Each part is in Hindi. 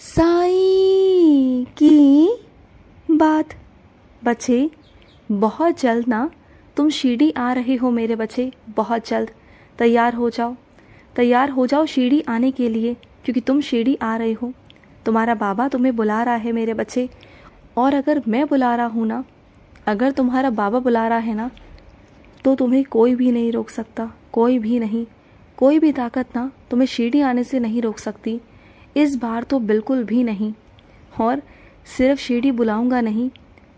साईं की बात। बच्चे बहुत जल्द ना तुम शिरडी आ रहे हो मेरे बच्चे, बहुत जल्द तैयार हो जाओ, तैयार हो जाओ शिरडी आने के लिए, क्योंकि तुम शिरडी आ रहे हो। तुम्हारा बाबा तुम्हें बुला रहा है मेरे बच्चे। और अगर मैं बुला रहा हूँ ना, अगर तुम्हारा बाबा बुला रहा है ना, तो तुम्हें कोई भी नहीं रोक सकता, कोई भी नहीं, कोई भी ताकत ना तुम्हें शिरडी आने से नहीं रोक सकती। इस बार तो बिल्कुल भी नहीं। और सिर्फ शिरडी बुलाऊंगा नहीं,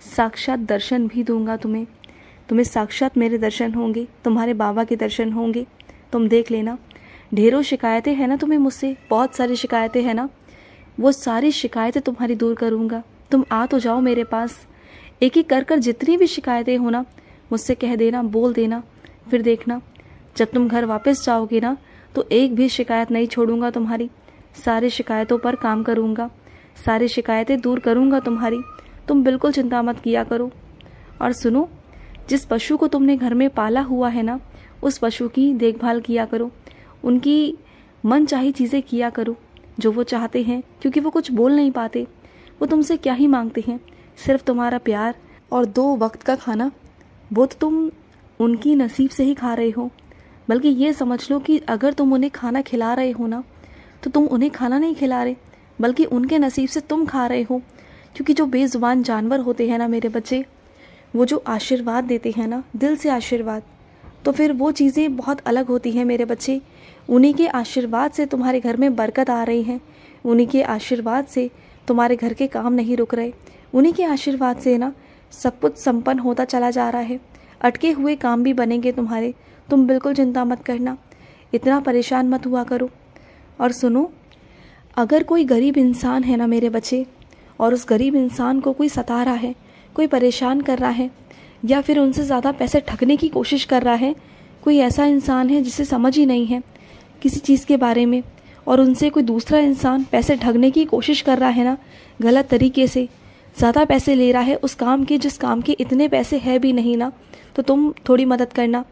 साक्षात दर्शन भी दूंगा तुम्हें। तुम्हें साक्षात मेरे दर्शन होंगे, तुम्हारे बाबा के दर्शन होंगे। तुम देख लेना। ढेरों शिकायतें हैं ना तुम्हें मुझसे, बहुत सारी शिकायतें हैं ना, वो सारी शिकायतें तुम्हारी दूर करूंगा। तुम आ तो जाओ मेरे पास। एक एक कर कर जितनी भी शिकायतें हो ना, मुझसे कह देना, बोल देना। फिर देखना जब तुम घर वापस जाओगे ना, तो एक भी शिकायत नहीं छोड़ूंगा तुम्हारी। सारी शिकायतों पर काम करूंगा, सारी शिकायतें दूर करूंगा तुम्हारी। तुम बिल्कुल चिंता मत किया करो। और सुनो, जिस पशु को तुमने घर में पाला हुआ है ना, उस पशु की देखभाल किया करो, उनकी मनचाही चीज़ें किया करो जो वो चाहते हैं, क्योंकि वो कुछ बोल नहीं पाते। वो तुमसे क्या ही मांगते हैं, सिर्फ तुम्हारा प्यार और 2 वक्त का खाना। वो तो तुम उनकी नसीब से ही खा रहे हो। बल्कि ये समझ लो कि अगर तुम उन्हें खाना खिला रहे हो ना, तो तुम उन्हें खाना नहीं खिला रहे, बल्कि उनके नसीब से तुम खा रहे हो। क्योंकि जो बेजुबान जानवर होते हैं ना मेरे बच्चे, वो जो आशीर्वाद देते हैं ना, दिल से आशीर्वाद, तो फिर वो चीज़ें बहुत अलग होती हैं मेरे बच्चे। उन्हीं के आशीर्वाद से तुम्हारे घर में बरकत आ रही है, उन्हीं के आशीर्वाद से तुम्हारे घर के काम नहीं रुक रहे, उन्हीं के आशीर्वाद से ना सब कुछ संपन्न होता चला जा रहा है। अटके हुए काम भी बनेंगे तुम्हारे। तुम बिल्कुल चिंता मत करना, इतना परेशान मत हुआ करो। और सुनो, अगर कोई गरीब इंसान है ना मेरे बच्चे, और उस गरीब इंसान को कोई सता रहा है, कोई परेशान कर रहा है, या फिर उनसे ज़्यादा पैसे ठगने की कोशिश कर रहा है, कोई ऐसा इंसान है जिसे समझ ही नहीं है किसी चीज़ के बारे में, और उनसे कोई दूसरा इंसान पैसे ठगने की कोशिश कर रहा है ना, गलत तरीके से ज़्यादा पैसे ले रहा है उस काम के जिस काम के इतने पैसे है भी नहीं ना, तो तुम थोड़ी मदद करना।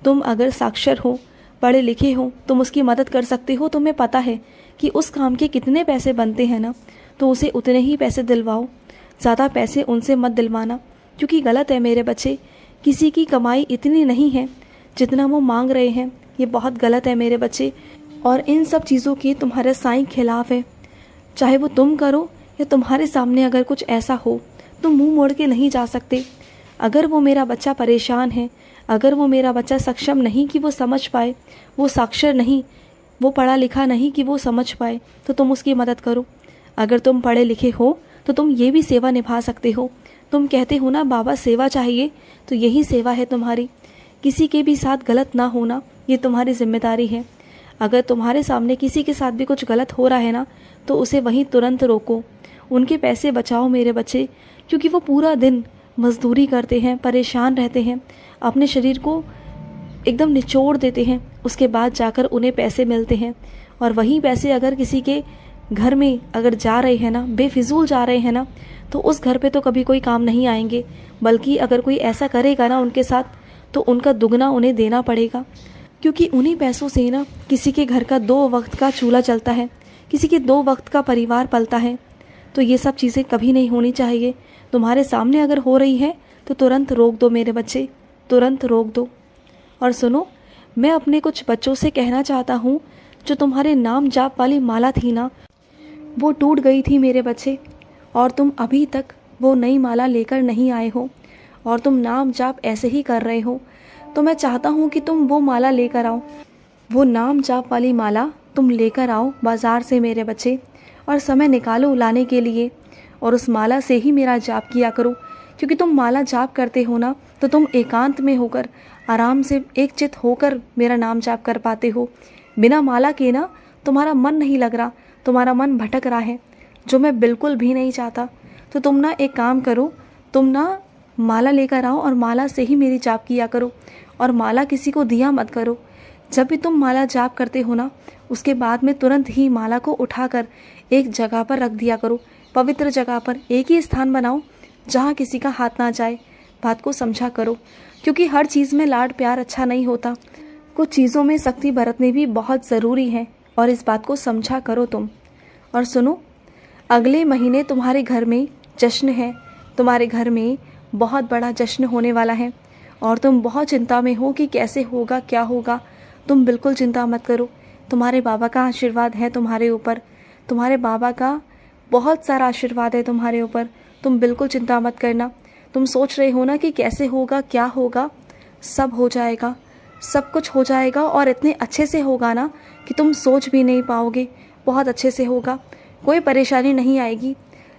तुम अगर साक्षर हो, पढ़े लिखे हो, तुम उसकी मदद कर सकते हो। तुम्हें पता है कि उस काम के कितने पैसे बनते हैं ना, तो उसे उतने ही पैसे दिलवाओ, ज़्यादा पैसे उनसे मत दिलवाना, क्योंकि गलत है मेरे बच्चे। किसी की कमाई इतनी नहीं है जितना वो मांग रहे हैं, ये बहुत गलत है मेरे बच्चे। और इन सब चीज़ों के तुम्हारे साईं खिलाफ है, चाहे वो तुम करो या तुम्हारे सामने अगर कुछ ऐसा हो, तुम मुंह मोड़ के नहीं जा सकते। अगर वो मेरा बच्चा परेशान है, अगर वो मेरा बच्चा सक्षम नहीं कि वो समझ पाए, वो साक्षर नहीं, वो पढ़ा लिखा नहीं कि वो समझ पाए, तो तुम उसकी मदद करो। अगर तुम पढ़े लिखे हो तो तुम ये भी सेवा निभा सकते हो। तुम कहते हो ना बाबा सेवा चाहिए, तो यही सेवा है तुम्हारी। किसी के भी साथ गलत ना होना, ये तुम्हारी जिम्मेदारी है। अगर तुम्हारे सामने किसी के साथ भी कुछ गलत हो रहा है ना, तो उसे वहीं तुरंत रोको, उनके पैसे बचाओ मेरे बच्चे। क्योंकि वो पूरा दिन मजदूरी करते हैं, परेशान रहते हैं, अपने शरीर को एकदम निचोड़ देते हैं, उसके बाद जाकर उन्हें पैसे मिलते हैं। और वही पैसे अगर किसी के घर में अगर जा रहे हैं ना, बेफिजूल जा रहे हैं ना, तो उस घर पे तो कभी कोई काम नहीं आएंगे। बल्कि अगर कोई ऐसा करेगा ना उनके साथ, तो उनका दुगना उन्हें देना पड़ेगा। क्योंकि उन्हीं पैसों से ना किसी के घर का 2 वक्त का चूल्हा चलता है, किसी के 2 वक्त का परिवार पलता है। तो ये सब चीज़ें कभी नहीं होनी चाहिए। तुम्हारे सामने अगर हो रही है तो तुरंत रोक दो मेरे बच्चे, तुरंत रोक दो। और सुनो, मैं अपने कुछ बच्चों से कहना चाहता हूँ, जो तुम्हारे नाम जाप वाली माला थी ना, वो टूट गई थी मेरे बच्चे, और तुम अभी तक वो नई माला लेकर नहीं आए हो, और तुम नाम जाप ऐसे ही कर रहे हो। तो मैं चाहता हूँ कि तुम वो माला लेकर आओ, वो नाम जाप वाली माला तुम लेकर आओ बाज़ार से मेरे बच्चे, और समय निकालो लाने के लिए, और उस माला से ही मेरा जाप किया करो। क्योंकि तुम माला जाप करते हो ना, तो तुम एकांत में होकर, आराम से एक चित होकर मेरा नाम जाप कर पाते हो। बिना माला के ना तुम्हारा मन नहीं लग रहा, तुम्हारा मन भटक रहा है, जो मैं बिल्कुल भी नहीं चाहता। तो तुम ना एक काम करो, तुम ना माला लेकर आओ और माला से ही मेरी जाप किया करो। और माला किसी को दिया मत करो। जब भी तुम माला जाप करते हो ना, उसके बाद में तुरंत ही माला को उठाकर एक जगह पर रख दिया करो, पवित्र जगह पर। एक ही स्थान बनाओ जहाँ किसी का हाथ ना जाए। बात को समझा करो, क्योंकि हर चीज़ में लाड प्यार अच्छा नहीं होता। कुछ चीज़ों में सख्ती बरतनी भी बहुत ज़रूरी है, और इस बात को समझा करो तुम। और सुनो, अगले महीने तुम्हारे घर में जश्न है, तुम्हारे घर में बहुत बड़ा जश्न होने वाला है और तुम बहुत चिंता में हो कि कैसे होगा, क्या होगा। तुम बिल्कुल चिंता मत करो, तुम्हारे बाबा का आशीर्वाद है तुम्हारे ऊपर, तुम्हारे बाबा का बहुत सारा आशीर्वाद है तुम्हारे ऊपर। तुम बिल्कुल चिंता मत करना। तुम सोच रहे हो ना कि कैसे होगा, क्या होगा, सब हो जाएगा, सब कुछ हो जाएगा और इतने अच्छे से होगा ना कि तुम सोच भी नहीं पाओगे। बहुत अच्छे से होगा, कोई परेशानी नहीं आएगी।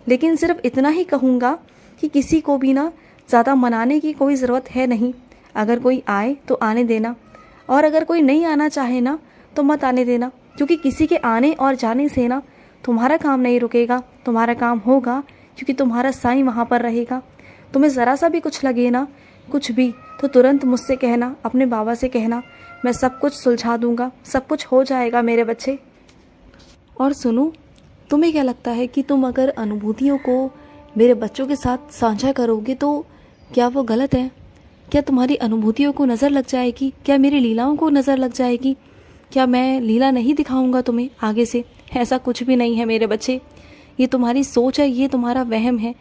लेकिन सिर्फ इतना ही कहूँगा कि किसी को भी ना ज़्यादा मनाने की कोई ज़रूरत है नहीं। अगर कोई आए तो आने देना, और अगर कोई नहीं आना चाहे ना तो मत आने देना, क्योंकि किसी के आने और जाने से ना तुम्हारा काम नहीं रुकेगा, तुम्हारा काम होगा, क्योंकि तुम्हारा साईं वहाँ पर रहेगा। तुम्हें ज़रा सा भी कुछ लगे ना, कुछ भी, तो तुरंत मुझसे कहना, अपने बाबा से कहना, मैं सब कुछ सुलझा दूंगा, सब कुछ हो जाएगा मेरे बच्चे। और सुनो, तुम्हें क्या लगता है कि तुम अगर अनुभूतियों को मेरे बच्चों के साथ साझा करोगे तो क्या वो गलत है? क्या तुम्हारी अनुभूतियों को नज़र लग जाएगी? क्या मेरी लीलाओं को नज़र लग जाएगी? क्या मैं लीला नहीं दिखाऊंगा तुम्हें आगे से? ऐसा कुछ भी नहीं है मेरे बच्चे, ये तुम्हारी सोच है, ये तुम्हारा वहम है।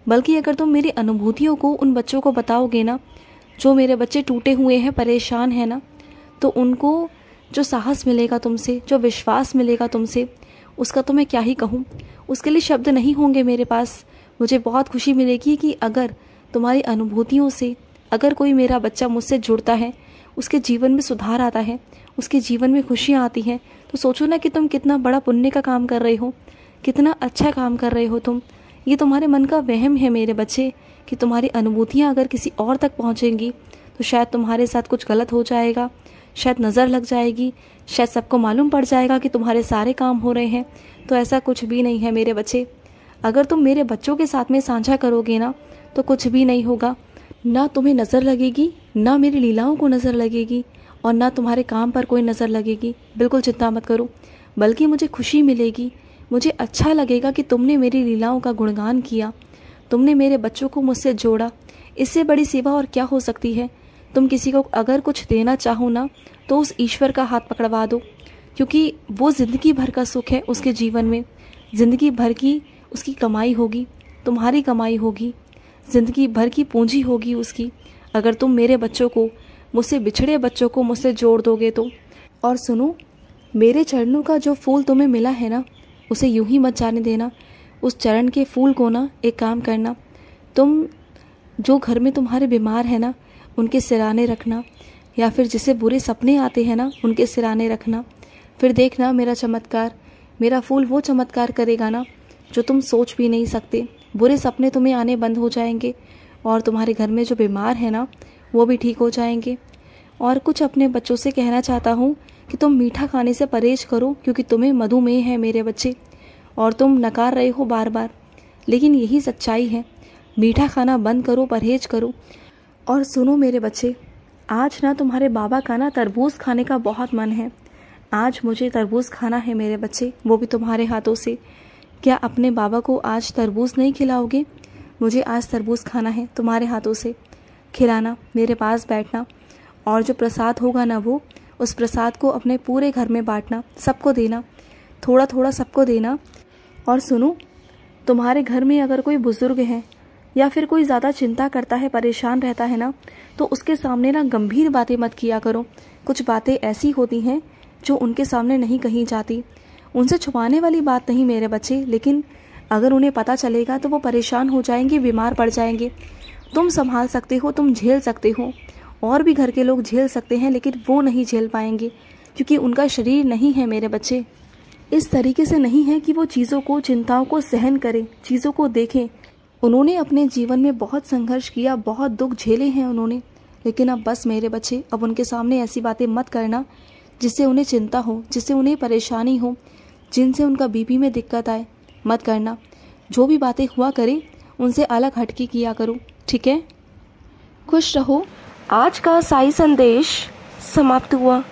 बल्कि अगर तुम मेरी अनुभूतियों को उन बच्चों को बताओगे ना, जो मेरे बच्चे टूटे हुए हैं, परेशान हैं ना, तो उनको जो साहस मिलेगा तुमसे, जो विश्वास मिलेगा तुमसे, उसका तो मैं क्या ही कहूँ। उसके लिए शब्द नहीं होंगे मेरे पास। मुझे बहुत खुशी मिलेगी कि अगर तुम्हारी अनुभूतियों से अगर कोई मेरा बच्चा मुझसे जुड़ता है, उसके जीवन में सुधार आता है, उसके जीवन में खुशियाँ आती हैं, तो सोचो ना कि तुम कितना बड़ा पुण्य का काम कर रहे हो, कितना अच्छा काम कर रहे हो तुम। ये तुम्हारे मन का वहम है मेरे बच्चे कि तुम्हारी अनुभूतियाँ अगर किसी और तक पहुँचेंगी तो शायद तुम्हारे साथ कुछ गलत हो जाएगा, शायद नज़र लग जाएगी, शायद सबको मालूम पड़ जाएगा कि तुम्हारे सारे काम हो रहे हैं। तो ऐसा कुछ भी नहीं है मेरे बच्चे। अगर तुम मेरे बच्चों के साथ में साझा करोगे ना तो कुछ भी नहीं होगा। ना तुम्हें नज़र लगेगी, ना मेरी लीलाओं को नज़र लगेगी, और ना तुम्हारे काम पर कोई नज़र लगेगी। बिल्कुल चिंता मत करो, बल्कि मुझे खुशी मिलेगी, मुझे अच्छा लगेगा कि तुमने मेरी लीलाओं का गुणगान किया, तुमने मेरे बच्चों को मुझसे जोड़ा। इससे बड़ी सेवा और क्या हो सकती है? तुम किसी को अगर कुछ देना चाहो ना तो उस ईश्वर का हाथ पकड़वा दो, क्योंकि वो ज़िंदगी भर का सुख है उसके जीवन में, ज़िंदगी भर की उसकी कमाई होगी, तुम्हारी कमाई होगी, ज़िंदगी भर की पूंजी होगी उसकी, अगर तुम मेरे बच्चों को, मुझसे बिछड़े बच्चों को मुझसे जोड़ दोगे तो। और सुनो, मेरे चरणों का जो फूल तुम्हें मिला है ना, उसे यूं ही मत जाने देना। उस चरण के फूल को ना एक काम करना, तुम जो घर में तुम्हारे बीमार है ना उनके सिराने रखना, या फिर जिसे बुरे सपने आते हैं ना उनके सिराने रखना। फिर देखना मेरा चमत्कार, मेरा फूल वो चमत्कार करेगा ना जो तुम सोच भी नहीं सकते। बुरे सपने तुम्हें आने बंद हो जाएंगे और तुम्हारे घर में जो बीमार है ना वो भी ठीक हो जाएंगे। और कुछ अपने बच्चों से कहना चाहता हूँ कि तुम मीठा खाने से परहेज करो, क्योंकि तुम्हें मधुमेह है मेरे बच्चे, और तुम नकार रहे हो बार बार, लेकिन यही सच्चाई है। मीठा खाना बंद करो, परहेज करो। और सुनो मेरे बच्चे, आज ना तुम्हारे बाबा का ना तरबूज खाने का बहुत मन है। आज मुझे तरबूज खाना है मेरे बच्चे, वो भी तुम्हारे हाथों से। क्या अपने बाबा को आज तरबूज नहीं खिलाओगे? मुझे आज तरबूज खाना है, तुम्हारे हाथों से खिलाना, मेरे पास बैठना, और जो प्रसाद होगा ना वो, उस प्रसाद को अपने पूरे घर में बांटना, सबको देना, थोड़ा थोड़ा सबको देना। और सुनो, तुम्हारे घर में अगर कोई बुज़ुर्ग है या फिर कोई ज़्यादा चिंता करता है, परेशान रहता है ना, तो उसके सामने ना गंभीर बातें मत किया करो। कुछ बातें ऐसी होती हैं जो उनके सामने नहीं कही जाती, उनसे छुपाने वाली बात नहीं मेरे बच्चे, लेकिन अगर उन्हें पता चलेगा तो वो परेशान हो जाएंगे, बीमार पड़ जाएंगे। तुम संभाल सकते हो, तुम झेल सकते हो, और भी घर के लोग झेल सकते हैं, लेकिन वो नहीं झेल पाएंगे, क्योंकि उनका शरीर नहीं है मेरे बच्चे। इस तरीके से नहीं है कि वो चीज़ों को, चिंताओं को सहन करें, चीज़ों को देखें। उन्होंने अपने जीवन में बहुत संघर्ष किया, बहुत दुख झेले हैं उन्होंने, लेकिन अब बस मेरे बच्चे, अब उनके सामने ऐसी बातें मत करना जिससे उन्हें चिंता हो, जिससे उन्हें परेशानी हो, जिनसे उनका बीपी में दिक्कत आए, मत करना। जो भी बातें हुआ करें उनसे अलग हटके किया करो, ठीक है? खुश रहो। आज का साई संदेश समाप्त हुआ।